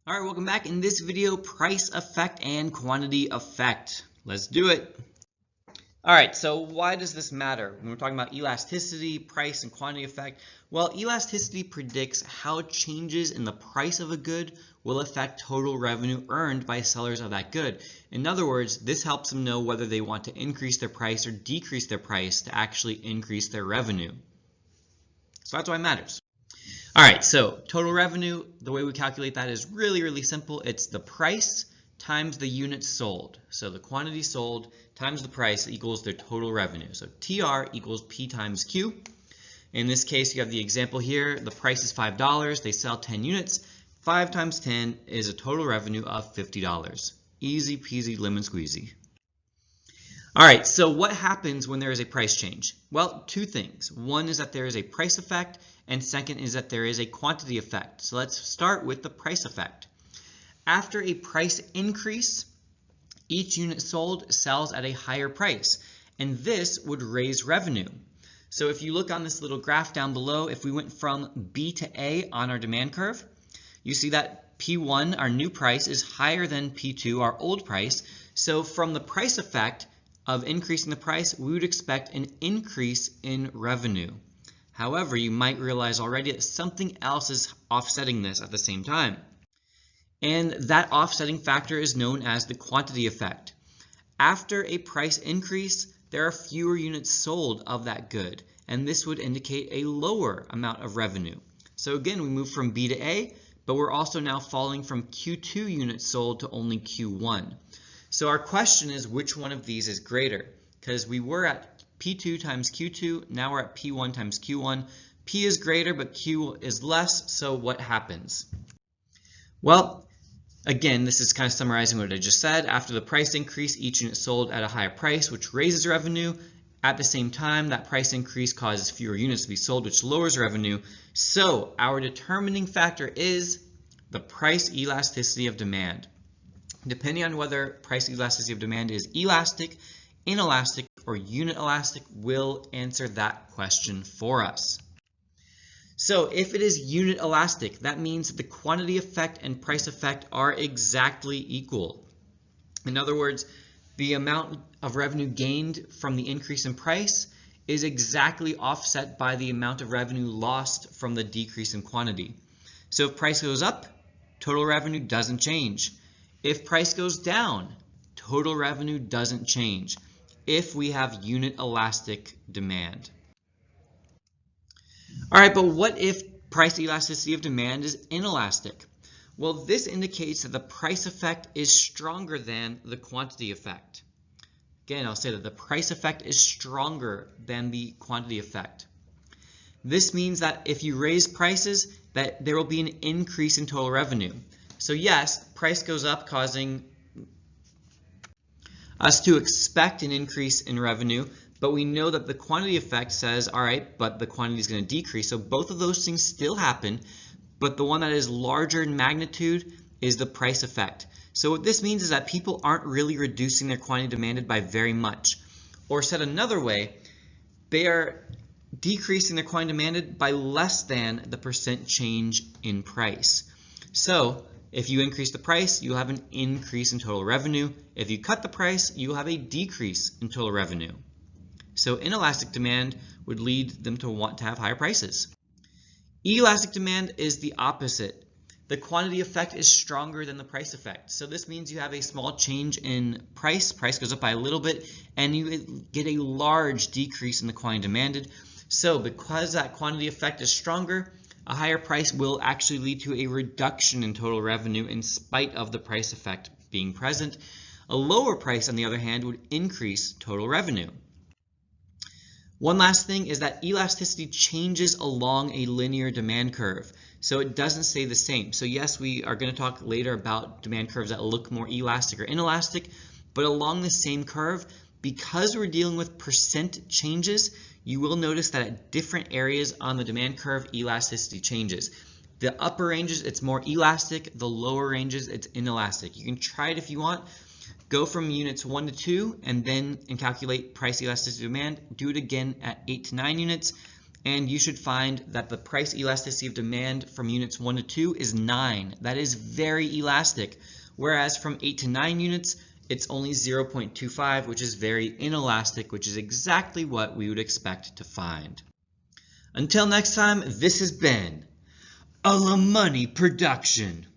All right, welcome back. In this video, price effect and quantity effect. Let's do it. All right, so why does this matter? When we're talking about elasticity, price, and quantity effect, well, elasticity predicts how changes in the price of a good will affect total revenue earned by sellers of that good. In other words, this helps them know whether they want to increase their price or decrease their price to actually increase their revenue. So that's why it matters. All right, so total revenue, the way we calculate that is really simple. It's the price times the units sold. So the quantity sold times the price equals their total revenue. So TR equals P times Q. In this case, you have the example here. The price is $5. They sell 10 units. 5 times 10 is a total revenue of $50. Easy peasy lemon squeezy. All right, so what happens when there is a price change? Well, two things. One is that there is a price effect, and second is that there is a quantity effect. So let's start with the price effect. After a price increase, each unit sold sells at a higher price, and this would raise revenue. So if you look on this little graph down below, if we went from B to A on our demand curve, you see that P1, our new price, is higher than P2, our old price. So from the price effect of increasing the price, we would expect an increase in revenue. However, you might realize already that something else is offsetting this at the same time. And that offsetting factor is known as the quantity effect. After a price increase, there are fewer units sold of that good, and this would indicate a lower amount of revenue. So again, we move from B to A, but we're also now falling from Q2 units sold to only Q1. So our question is, which one of these is greater? Because we were at P2 times Q2, now we're at P1 times Q1. P is greater, but Q is less, so what happens? Well, again, this is kind of summarizing what I just said. After the price increase, each unit sold at a higher price, which raises revenue. At the same time, that price increase causes fewer units to be sold, which lowers revenue. So our determining factor is the price elasticity of demand. Depending on whether price elasticity of demand is elastic, inelastic, or unit elastic, will answer that question for us. So if it is unit elastic, that means that the quantity effect and price effect are exactly equal. In other words, the amount of revenue gained from the increase in price is exactly offset by the amount of revenue lost from the decrease in quantity. So if price goes up, total revenue doesn't change. If price goes down, total revenue doesn't change if we have unit elastic demand. All right, but what if price elasticity of demand is inelastic? Well, this indicates that the price effect is stronger than the quantity effect. Again, I'll say that the price effect is stronger than the quantity effect. This means that if you raise prices, that there will be an increase in total revenue. So yes, price goes up, causing us to expect an increase in revenue, but we know that the quantity effect says, all right, but the quantity is going to decrease. So both of those things still happen, but the one that is larger in magnitude is the price effect. So what this means is that people aren't really reducing their quantity demanded by very much. Or said another way, they are decreasing their quantity demanded by less than the percent change in price. So if you increase the price, you'll have an increase in total revenue. If you cut the price, you'll have a decrease in total revenue. So inelastic demand would lead them to want to have higher prices. Elastic demand is the opposite. The quantity effect is stronger than the price effect. So this means you have a small change in price. Price goes up by a little bit, and you get a large decrease in the quantity demanded. So because that quantity effect is stronger, a higher price will actually lead to a reduction in total revenue in spite of the price effect being present. A lower price, on the other hand, would increase total revenue. One last thing is that elasticity changes along a linear demand curve. So it doesn't stay the same. So yes, we are going to talk later about demand curves that look more elastic or inelastic, but along the same curve, because we're dealing with percent changes, you will notice that at different areas on the demand curve, elasticity changes. The upper ranges, it's more elastic. The lower ranges, it's inelastic. You can try it if you want. Go from units 1 to 2 and calculate price elasticity demand. Do it again at 8 to 9 units. and you should find that the price elasticity of demand from units 1 to 2 is 9. That is very elastic, whereas from 8 to 9 units, it's only 0.25, which is very inelastic, which is exactly what we would expect to find. Until next time, this has been a La Money production.